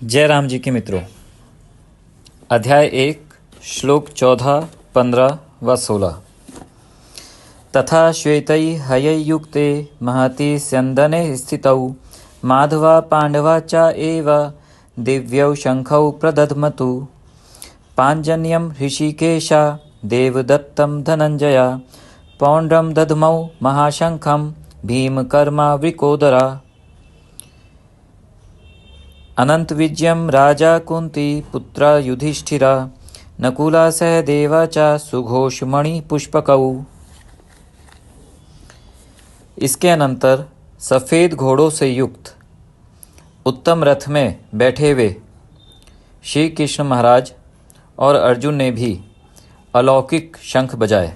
जय राम जी के मित्रों। अध्याय 1 श्लोक 14, 15 व 16। तथा श्वेतै हयैयुक्ते महति स्यन्दने स्थितौ माधवा पाण्डवा च एव दिव्यौ शङ्खौ प्रदध्मतु पाञ्जन्यं ऋषिकेशा देवदत्तं धनञ्जया पौण्ड्रं दध्मौ महाशङ्खं भीमकर्मा वृकोदरा। अनंत विजयम राजा कुंती पुत्र युधिष्ठिरा नकुला सहदेवा च सुघोषमणि पुष्पकौ। इसके अनंतर सफ़ेद घोड़ों से युक्त उत्तम रथ में बैठे हुए श्री कृष्ण महाराज और अर्जुन ने भी अलौकिक शंख बजाए।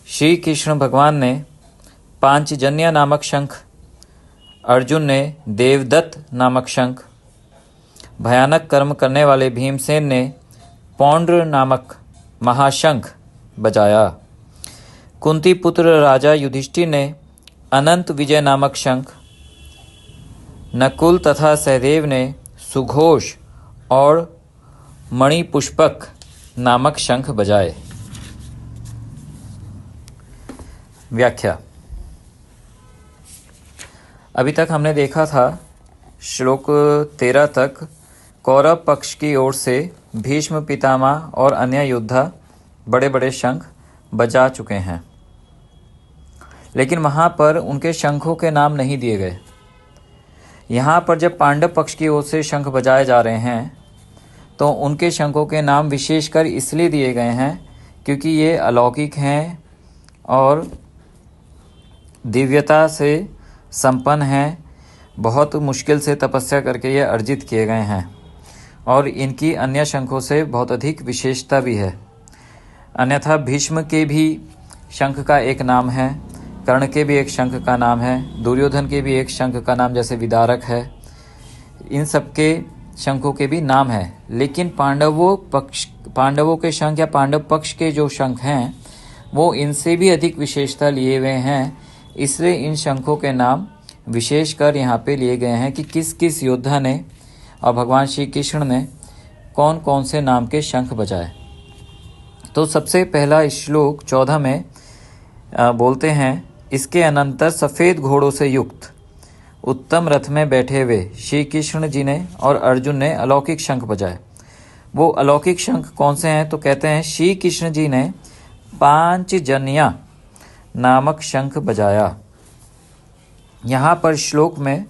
श्री कृष्ण भगवान ने पांचजन्य नामक शंख, अर्जुन ने देवदत्त नामक शंख, भयानक कर्म करने वाले भीमसेन ने पौंड्र नामक महाशंख बजाया। कुंती पुत्र राजा युधिष्ठिर ने अनंत विजय नामक शंख, नकुल तथा सहदेव ने सुघोष और मणिपुष्पक नामक शंख बजाए। व्याख्या। अभी तक हमने देखा था श्लोक 13 तक कौरव पक्ष की ओर से भीष्म पितामह और अन्य योद्धा बड़े बड़े शंख बजा चुके हैं, लेकिन वहाँ पर उनके शंखों के नाम नहीं दिए गए। यहाँ पर जब पांडव पक्ष की ओर से शंख बजाए जा रहे हैं तो उनके शंखों के नाम विशेषकर इसलिए दिए गए हैं क्योंकि ये अलौकिक हैं और दिव्यता से संपन्न हैं। बहुत मुश्किल से तपस्या करके ये अर्जित किए गए हैं और इनकी अन्य शंखों से बहुत अधिक विशेषता भी है। अन्यथा भीष्म के भी शंख का एक नाम है, कर्ण के भी एक शंख का नाम है, दुर्योधन के भी एक शंख का नाम जैसे विदारक है। इन सब के शंखों के भी नाम है, लेकिन पांडवों के शंख या पांडव पक्ष के जो शंख हैं वो इनसे भी अधिक विशेषता लिए हुए हैं। इसलिए इन शंखों के नाम विशेषकर यहाँ पे लिए गए हैं कि किस किस योद्धा ने और भगवान श्री कृष्ण ने कौन कौन से नाम के शंख बजाए। तो सबसे पहला श्लोक 14 में बोलते हैं, इसके अनंतर सफ़ेद घोड़ों से युक्त उत्तम रथ में बैठे हुए श्री कृष्ण जी ने और अर्जुन ने अलौकिक शंख बजाए। वो अलौकिक शंख कौन से हैं? तो कहते हैं श्री कृष्ण जी ने पांचजन्य नामक शंख बजाया। यहाँ पर श्लोक में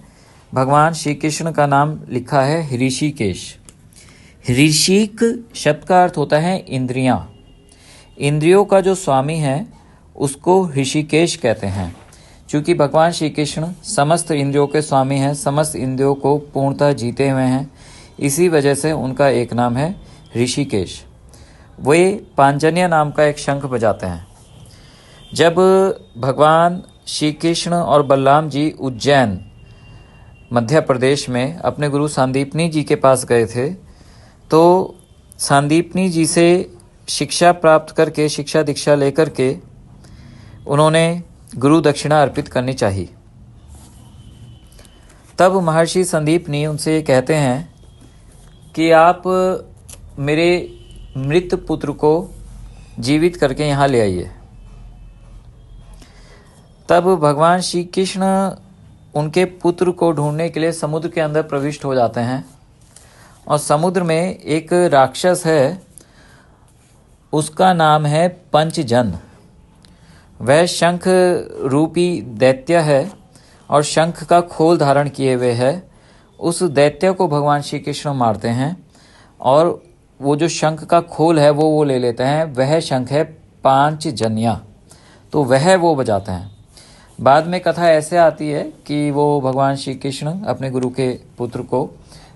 भगवान श्री कृष्ण का नाम लिखा है ऋषिकेश। ऋषिक शब्द का अर्थ होता है इंद्रियां। इंद्रियों का जो स्वामी है उसको ऋषिकेश कहते हैं। चूँकि भगवान श्री कृष्ण समस्त इंद्रियों के स्वामी हैं, समस्त इंद्रियों को पूर्णतः जीते हुए हैं, इसी वजह से उनका एक नाम है ऋषिकेश। वे पांचजन्य नाम का एक शंख बजाते हैं। जब भगवान श्री कृष्ण और बलराम जी उज्जैन मध्य प्रदेश में अपने गुरु सांदीपनी जी के पास गए थे तो सांदीपनी जी से शिक्षा प्राप्त करके, शिक्षा दीक्षा लेकर के उन्होंने गुरु दक्षिणा अर्पित करनी चाहिए। तब महर्षि संदीपनी उनसे ये कहते हैं कि आप मेरे मृत पुत्र को जीवित करके यहाँ ले आइए। तब भगवान श्री कृष्ण उनके पुत्र को ढूंढने के लिए समुद्र के अंदर प्रविष्ट हो जाते हैं और समुद्र में एक राक्षस है, उसका नाम है पंचजन। वह शंख रूपी दैत्य है और शंख का खोल धारण किए हुए है। उस दैत्य को भगवान श्री कृष्ण मारते हैं और वो जो शंख का खोल है वो ले लेते हैं। वह शंख है पांचजन्य, तो वह वो बजाते हैं। बाद में कथा ऐसे आती है कि वो भगवान श्री कृष्ण अपने गुरु के पुत्र को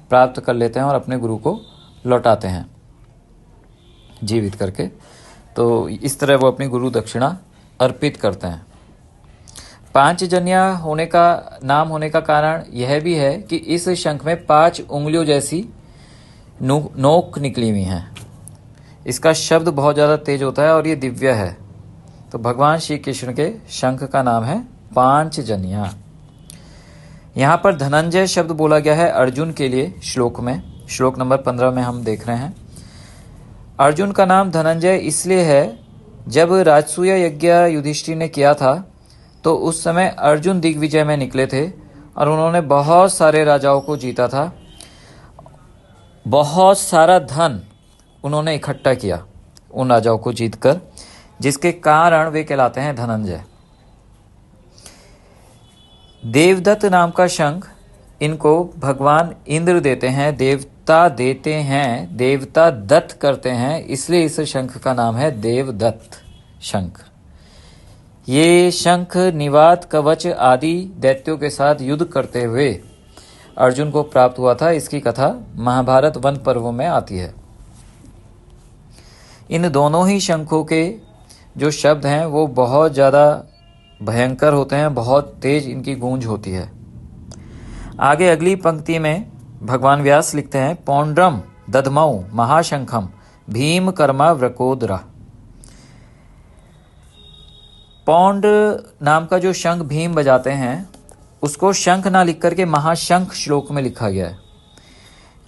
प्राप्त कर लेते हैं और अपने गुरु को लौटाते हैं जीवित करके। तो इस तरह वो अपनी गुरु दक्षिणा अर्पित करते हैं। पांचजन्य होने का नाम होने का कारण यह भी है कि इस शंख में 5 उंगलियों जैसी नोक निकली हुई हैं। इसका शब्द बहुत ज़्यादा तेज होता है और ये दिव्य है। तो भगवान श्री कृष्ण के शंख का नाम है पांचजन्य। यहाँ पर धनंजय शब्द बोला गया है अर्जुन के लिए श्लोक में, श्लोक नंबर 15 में हम देख रहे हैं। अर्जुन का नाम धनंजय इसलिए है, जब राजसूय यज्ञ युधिष्ठिर ने किया था तो उस समय अर्जुन दिग्विजय में निकले थे और उन्होंने बहुत सारे राजाओं को जीता था, बहुत सारा धन उन्होंने इकट्ठा किया उन राजाओं को जीतकर, जिसके कारण वे कहलाते हैं धनंजय। देवदत्त नाम का शंख इनको भगवान इंद्र देते हैं, देवता देते हैं, देवता दत्त करते हैं, इसलिए इस शंख का नाम है देवदत्त शंख। ये शंख निवात कवच आदि दैत्यों के साथ युद्ध करते हुए अर्जुन को प्राप्त हुआ था। इसकी कथा महाभारत वन पर्व में आती है। इन दोनों ही शंखों के जो शब्द हैं वो बहुत ज़्यादा भयंकर होते हैं, बहुत तेज इनकी गूंज होती है। आगे अगली पंक्ति में भगवान व्यास लिखते हैं, पौंड्रम दधमऊ महाशंखम भीम कर्मा व्रकोदरा। पौंड नाम का जो शंख भीम बजाते हैं उसको शंख ना लिख करके महाशंख श्लोक में लिखा गया है।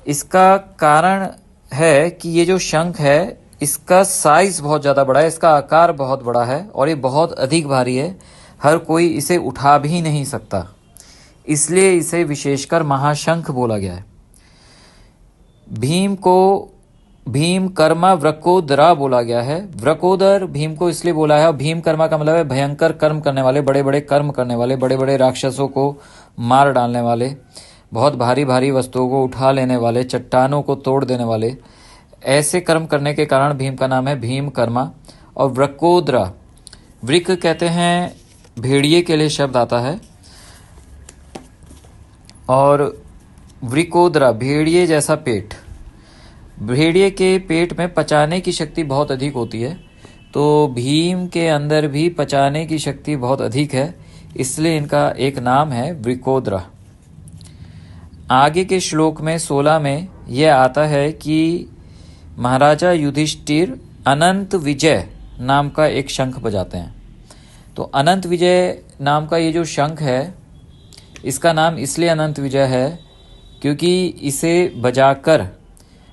इसका कारण है कि ये जो शंख है इसका साइज बहुत ज़्यादा बड़ा है, इसका आकार बहुत बड़ा है और ये बहुत अधिक भारी है, हर कोई इसे उठा भी नहीं सकता, इसलिए इसे विशेषकर महाशंख बोला गया है। भीम को भीम कर्मा व्रकोदरा बोला गया है। व्रकोदर भीम को इसलिए बोला है, और भीम कर्मा का मतलब है भयंकर कर्म करने वाले, बड़े बड़े कर्म करने वाले, बड़े बड़े राक्षसों को मार डालने वाले, बहुत भारी भारी वस्तुओं को उठा लेने वाले, चट्टानों को तोड़ देने वाले, ऐसे कर्म करने के कारण भीम का नाम है भीम कर्मा। और व्रकोदरा, वृक कहते हैं भेड़िए के लिए शब्द आता है, और वृकोदरा भेड़िए जैसा पेट। भेड़िए के पेट में पचाने की शक्ति बहुत अधिक होती है, तो भीम के अंदर भी पचाने की शक्ति बहुत अधिक है, इसलिए इनका एक नाम है वृकोदरा। आगे के श्लोक में 16 में यह आता है कि महाराजा युधिष्ठिर अनंत विजय नाम का एक शंख बजाते हैं। तो अनंत विजय नाम का ये जो शंख है, इसका नाम इसलिए अनंत विजय है क्योंकि इसे बजाकर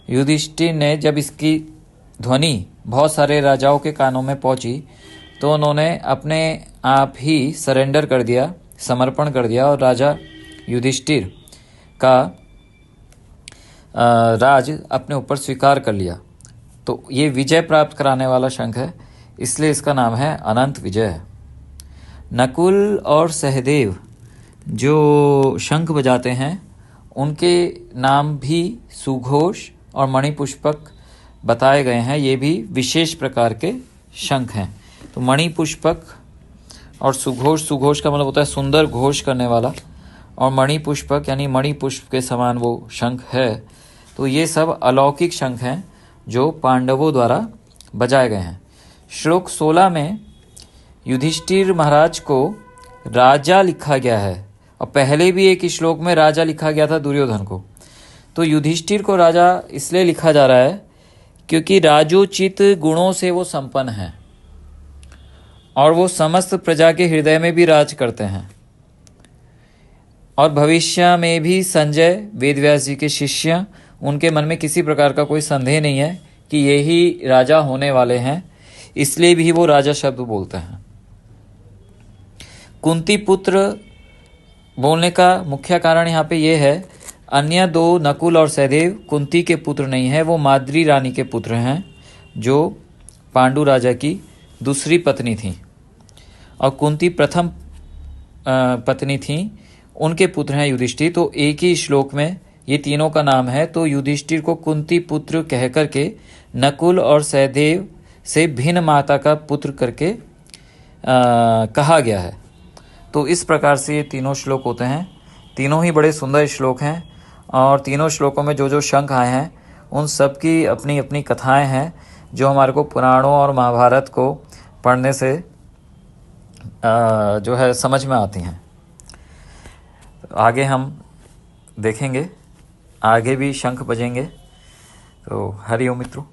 युधिष्ठिर ने, जब इसकी ध्वनि बहुत सारे राजाओं के कानों में पहुंची तो उन्होंने अपने आप ही सरेंडर कर दिया, समर्पण कर दिया, और राजा युधिष्ठिर का राज अपने ऊपर स्वीकार कर लिया। तो ये विजय प्राप्त कराने वाला शंख है, इसलिए इसका नाम है अनंत विजय। नकुल और सहदेव जो शंख बजाते हैं उनके नाम भी सुघोष और मणिपुष्पक बताए गए हैं। ये भी विशेष प्रकार के शंख हैं। तो मणिपुष्पक और सुघोष, सुघोष का मतलब होता है सुंदर घोष करने वाला, और मणिपुष्पक यानी मणिपुष्प के समान वो शंख है। तो ये सब अलौकिक शंख हैं जो पांडवों द्वारा बजाए गए हैं। श्लोक 16 में युधिष्ठिर महाराज को राजा लिखा गया है, और पहले भी एक श्लोक में राजा लिखा गया था दुर्योधन को। तो युधिष्ठिर को राजा इसलिए लिखा जा रहा है क्योंकि राजोचित गुणों से वो संपन्न हैं और वो समस्त प्रजा के हृदय में भी राज करते हैं, और भविष्य में भी संजय वेदव्यास जी के शिष्य, उनके मन में किसी प्रकार का कोई संदेह नहीं है कि यही राजा होने वाले हैं, इसलिए भी वो राजा शब्द बोलते हैं। कुंती पुत्र बोलने का मुख्य कारण यहाँ पे ये है, अन्य दो नकुल और सहदेव कुंती के पुत्र नहीं हैं, वो माद्री रानी के पुत्र हैं जो पांडु राजा की दूसरी पत्नी थी, और कुंती प्रथम पत्नी थी, उनके पुत्र हैं युधिष्ठिर। तो एक ही श्लोक में ये तीनों का नाम है, तो युधिष्ठिर को कुंती पुत्र कह करके नकुल और सहदेव से भिन्न माता का पुत्र करके कहा गया है। तो इस प्रकार से ये तीनों श्लोक होते हैं। तीनों ही बड़े सुंदर श्लोक हैं, और तीनों श्लोकों में जो जो शंख आए हैं उन सब की अपनी अपनी कथाएं हैं जो हमारे को पुराणों और महाभारत को पढ़ने से जो है समझ में आती हैं। आगे हम देखेंगे, आगे भी शंख बजेंगे। तो हरि ओम मित्रों।